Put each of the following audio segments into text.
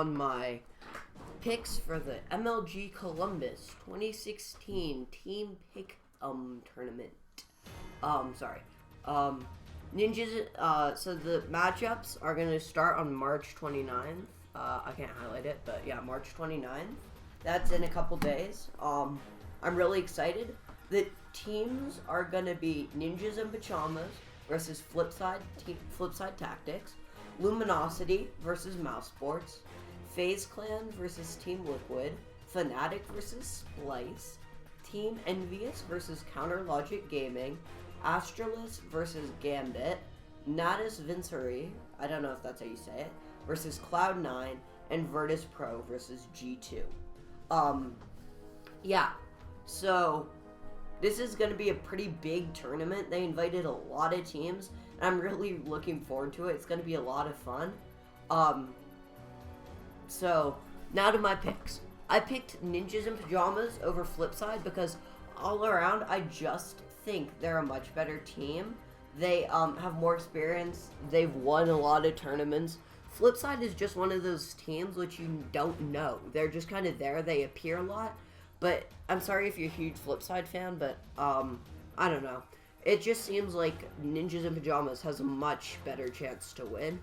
on my picks for the MLG Columbus 2016 Team Pick tournament. Sorry. Ninjas, so the matchups are going to start on March 29th. I can't highlight it, but yeah, March 29th. That's in a couple days. I'm really excited. The teams are going to be Ninjas in Pajamas versus Flipside Tactics, Luminosity versus Mouse Sports, FaZe Clan versus Team Liquid, Fnatic versus Splice, Team Envious versus Counter Logic Gaming, Astralis versus Gambit, Natus Vincere, I don't know if that's how you say it, versus Cloud9, and Virtus Pro versus G2. Yeah, so this is going to be a pretty big tournament. They invited a lot of teams, and I'm really looking forward to it. It's going to be a lot of fun. So, now to my picks. I picked Ninjas in Pajamas over Flipside because all around, I just think they're a much better team. They have more experience. They've won a lot of tournaments. Flipside is just one of those teams which you don't know. They're just kind of there. They appear a lot. But I'm sorry if you're a huge Flipside fan, but I don't know. It just seems like Ninjas in Pajamas has a much better chance to win.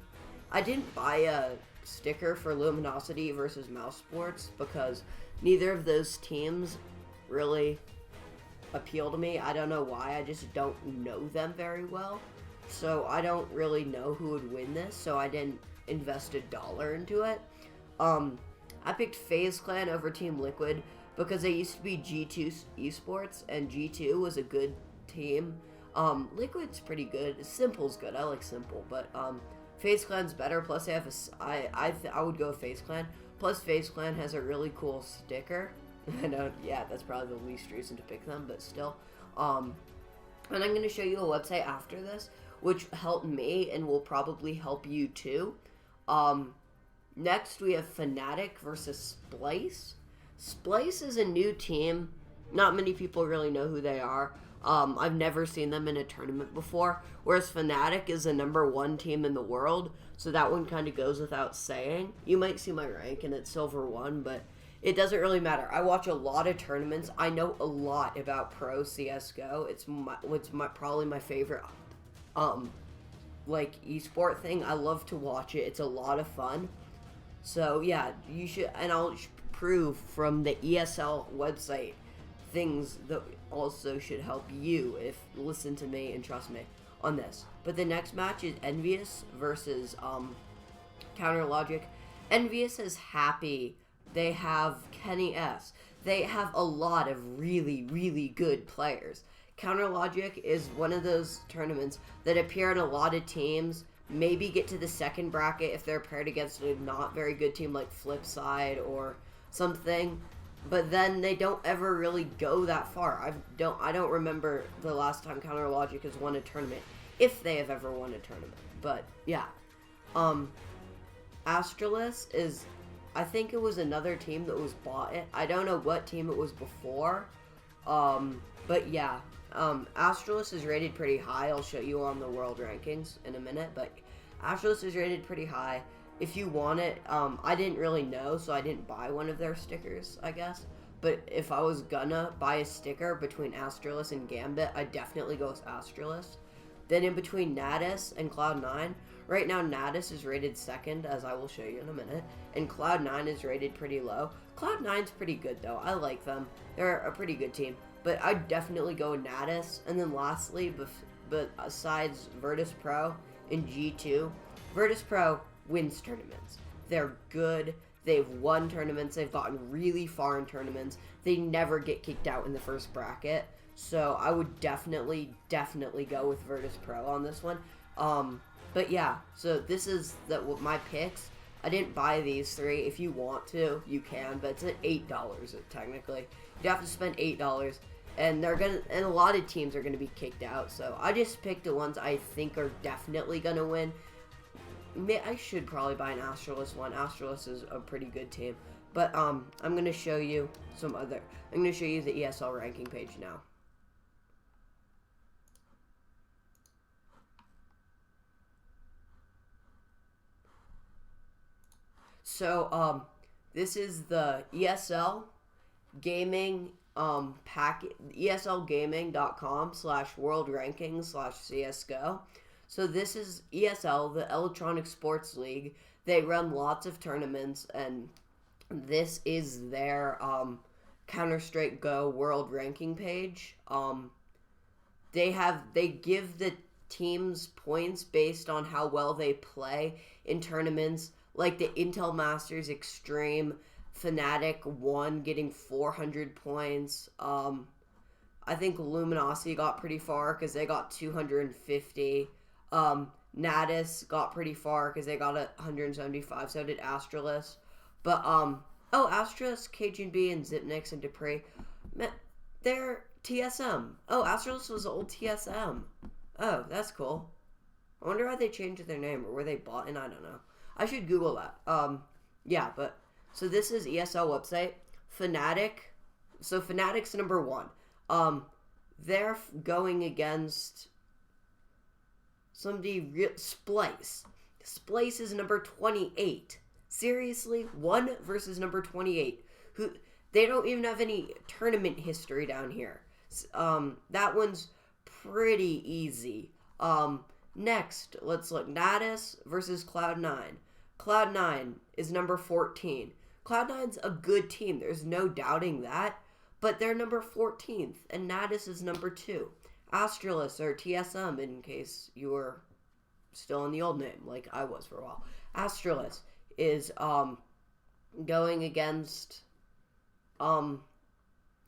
I didn't buy a sticker for Luminosity versus Mouse Sports because neither of those teams really appeal to me. I don't know why. I just don't know them very well. So I don't really know who would win this, so I didn't invest $1 into it. I picked FaZe Clan over Team Liquid because they used to be G2 Esports, and G2 was a good team. Liquid's pretty good. Simple's good. I like Simple, but FaZe Clan's better. Plus, they have I would go with FaZe Clan. Plus, FaZe Clan has a really cool sticker. I know, yeah, that's probably the least reason to pick them, but still. And I'm going to show you a website after this, which helped me and will probably help you too. Next, we have Fnatic versus Splice. Splice is a new team. Not many people really know who they are. I've never seen them in a tournament before, whereas Fnatic is the #1 team in the world, so that one kind of goes without saying. You might see my rank and it's Silver 1, but it doesn't really matter. I watch a lot of tournaments. I know a lot about pro CSGO. It's probably my favorite like esport thing. I love to watch it. It's a lot of fun. So yeah, you should, and I'll prove from the ESL website things that also should help you if listen to me and trust me on this. But the next match is Envious versus Counter Logic. Envious is happy. They have Kenny S. They have a lot of really, really good players. Counter Logic is one of those tournaments that appear in a lot of teams, maybe get to the second bracket if they're paired against a not very good team like Flipside or something, but then they don't ever really go that far. I don't remember the last time Counter Logic has won a tournament, if they have ever won a tournament. But yeah, Astralis is, I think it was another team that was bought. I don't know what team it was before, but yeah, Astralis is rated pretty high. I'll show you on the world rankings in a minute, but Astralis is rated pretty high. If you want it, I didn't really know, so I didn't buy one of their stickers, I guess. But if I was gonna buy a sticker between Astralis and Gambit, I'd definitely go with Astralis. Then in between Natus and Cloud9, right now Natus is rated 2nd, as I will show you in a minute, and Cloud9 is rated pretty low. Cloud9's pretty good, though. I like them. They're a pretty good team. But I'd definitely go with Natus. And then lastly, but besides Virtus Pro and G2, Virtus Pro wins tournaments. They're good. They've won tournaments. They've gotten really far in tournaments. They never get kicked out in the first bracket. So I would definitely go with Virtus Pro on this one. But yeah, so this is my picks. I didn't buy these three. If you want to, you can, but it's at $8 technically. You have to spend $8, and and a lot of teams are gonna be kicked out. So I just picked the ones I think are definitely gonna win. I should probably buy an Astralis one. Astralis is a pretty good team. But I'm going to show you I'm going to show you the ESL ranking page now. So, this is the ESL gaming eslgaming.com/world rankings/CSGO. So this is ESL, the Electronic Sports League. They run lots of tournaments, and this is their Counter-Strike Go world ranking page. They give the teams points based on how well they play in tournaments, like the Intel Masters Extreme. Fnatic won, getting 400 points. I think Luminosity got pretty far because they got 250. Natus got pretty far because they got 175. So did Astralis. But Astralis, KGB, and Zipnix and Dupree, they're TSM. Oh, Astralis was the old TSM. Oh, that's cool. I wonder why they changed their name, or were they bought in? I don't know. I should Google that. Yeah, but so this is ESL website. Fnatic. So Fnatic's number 1. They're going against somebody. Splice. Splice is number 28. Seriously, 1 versus number 28. Who they don't even have any tournament history down here. That one's pretty easy. Next, let's look. Natus versus Cloud9. Cloud9 is number 14. Cloud9's a good team. There's no doubting that. But they're number 14th, and Natus is number 2. Astralis, or TSM, in case you were still in the old name, like I was for a while. Astralis is going against... I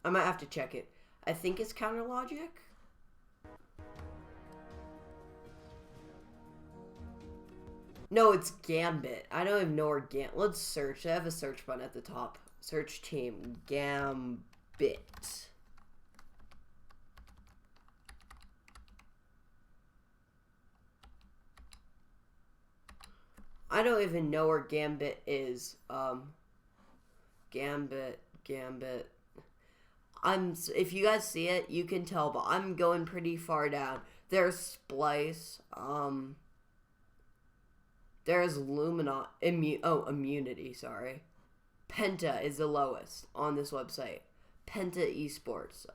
might have to check it. I think it's Counter Logic. No, it's Gambit. I don't even know where Let's search. I have a search button at the top. Search team. Gambit. I don't even know where Gambit is. Gambit. If you guys see it, you can tell, but I'm going pretty far down. There's Splice. There's Immunity, sorry. Penta is the lowest on this website. Penta Esports.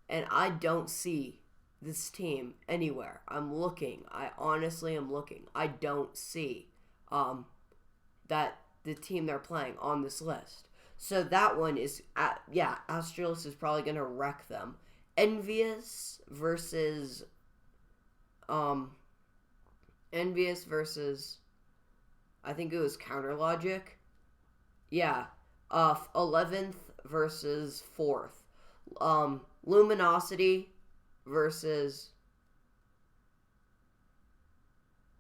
And I don't see this team anywhere. I'm looking. I honestly am looking. I don't see that the team they're playing on this list. So that one is, Astralis is probably going to wreck them. Envious versus, I think it was Counter Logic. Yeah. 11th versus 4th. Luminosity versus...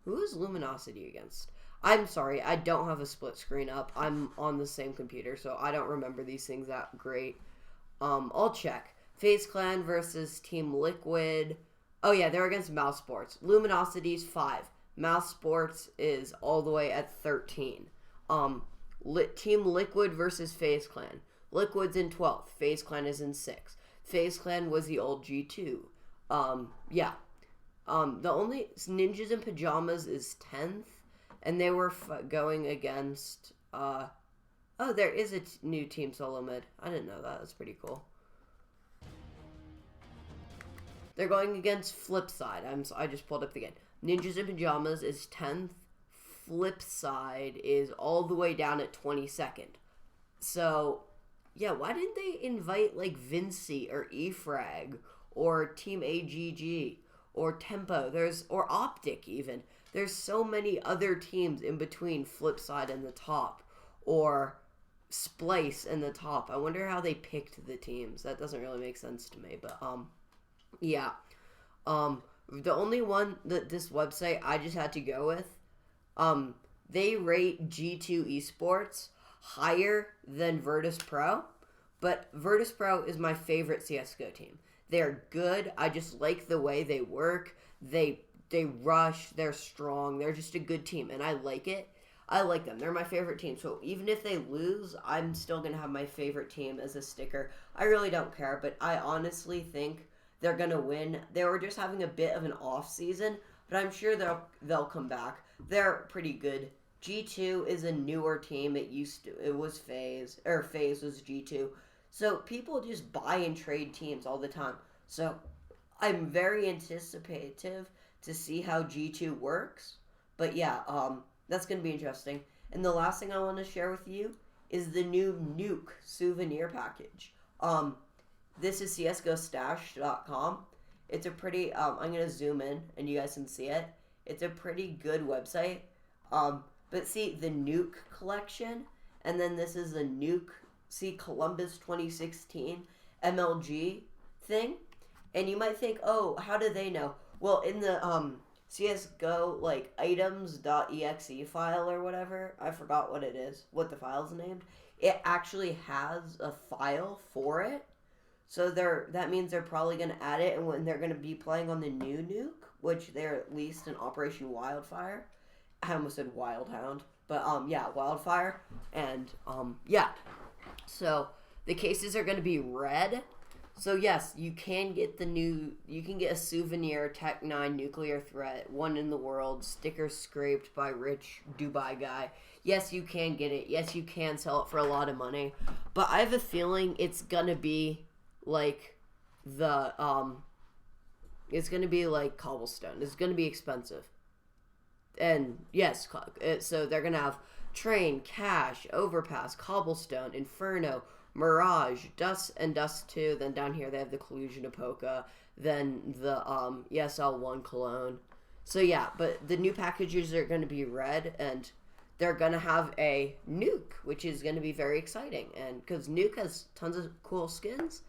Who is Luminosity against? I'm sorry, I don't have a split screen up. I'm on the same computer, so I don't remember these things that great. I'll check. FaZe Clan versus Team Liquid. Oh yeah, they're against Mouse Sports. Luminosity's 5. Mouse Sports is all the way at 13. Team Liquid versus FaZe Clan. Liquid's in 12th. FaZe Clan is in 6th. FaZe Clan was the old G2. The only Ninjas in Pajamas is 10th. And they were going against... there is a new Team Solo Mid. I didn't know that. That's pretty cool. They're going against Flipside. I just pulled up the game. Ninjas in Pajamas is 10th. Flipside is all the way down at 22nd. So, yeah, why didn't they invite, like, Vinci or Efrag or Team AGG or Tempo? Or Optic, even. There's so many other teams in between Flipside and the top, or Splice and the top. I wonder how they picked the teams. That doesn't really make sense to me, but, yeah. The only one that this website I just had to go with, they rate G2 Esports higher than Virtus Pro, but Virtus Pro is my favorite CSGO team. They're good. I just like the way they work. They rush, they're strong, they're just a good team, and I like it. I like them. They're my favorite team, so even if they lose, I'm still going to have my favorite team as a sticker. I really don't care, but I honestly think they're going to win. They were just having a bit of an off season, but I'm sure they'll come back. They're pretty good G2 is a newer team. It was FaZe, or FaZe was G2. So people just buy and trade teams all the time. So I'm very anticipative to see how G2 works. But yeah, that's going to be interesting. And the last thing I want to share with you is the new nuke souvenir package. This is csgostash.com. It's a pretty, I'm going to zoom in and you guys can see it. It's a pretty good website. But see, the nuke collection, and then this is the nuke, see, Columbus 2016 MLG thing. And you might think, oh, how do they know? Well, in the CSGO, like, items.exe file or whatever, I forgot what it is, what the file's named, it actually has a file for it. So that means they're probably going to add it, and when they're going to be playing on the new nuke, which they're at least in Operation Wildfire. I almost said Wildhound, but yeah, Wildfire, and yeah. So the cases are going to be red. So yes, you can get a Souvenir Tech 9 nuclear threat, one in the world, sticker scraped by rich Dubai guy. Yes, you can get it. Yes, you can sell it for a lot of money. But I have a feeling it's going to be like it's going to be like cobblestone. It's going to be expensive. And yes, so they're going to have train, cash, overpass, cobblestone, inferno, mirage, dust, and dust 2. Then down here they have the collusion of Polka. Then the ESL1 cologne. So yeah, but the new packages are going to be red, and they're going to have a nuke, which is going to be very exciting. And because nuke has tons of cool skins.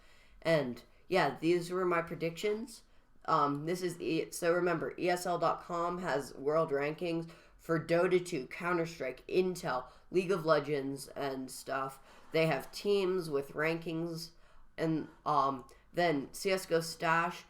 And yeah, these were my predictions. So remember, ESL.com has world rankings for Dota 2, Counter-Strike, Intel, League of Legends, and stuff. They have teams with rankings, and then CSGO Stash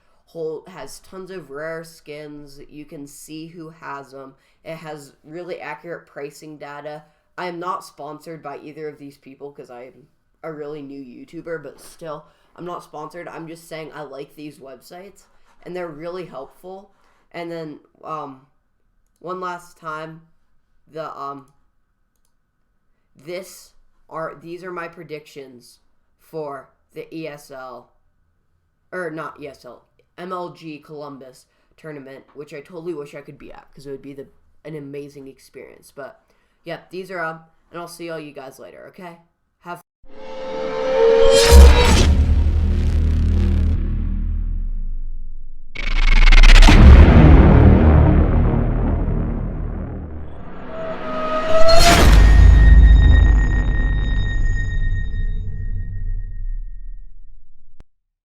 has tons of rare skins. You can see who has them. It has really accurate pricing data. I am not sponsored by either of these people because I am a really new YouTuber, but still, I'm not sponsored. I'm just saying I like these websites, and they're really helpful. And then one last time, these are my predictions for the MLG Columbus tournament, which I totally wish I could be at because it would be an amazing experience. But yeah, these are and I'll see all you guys later. Okay.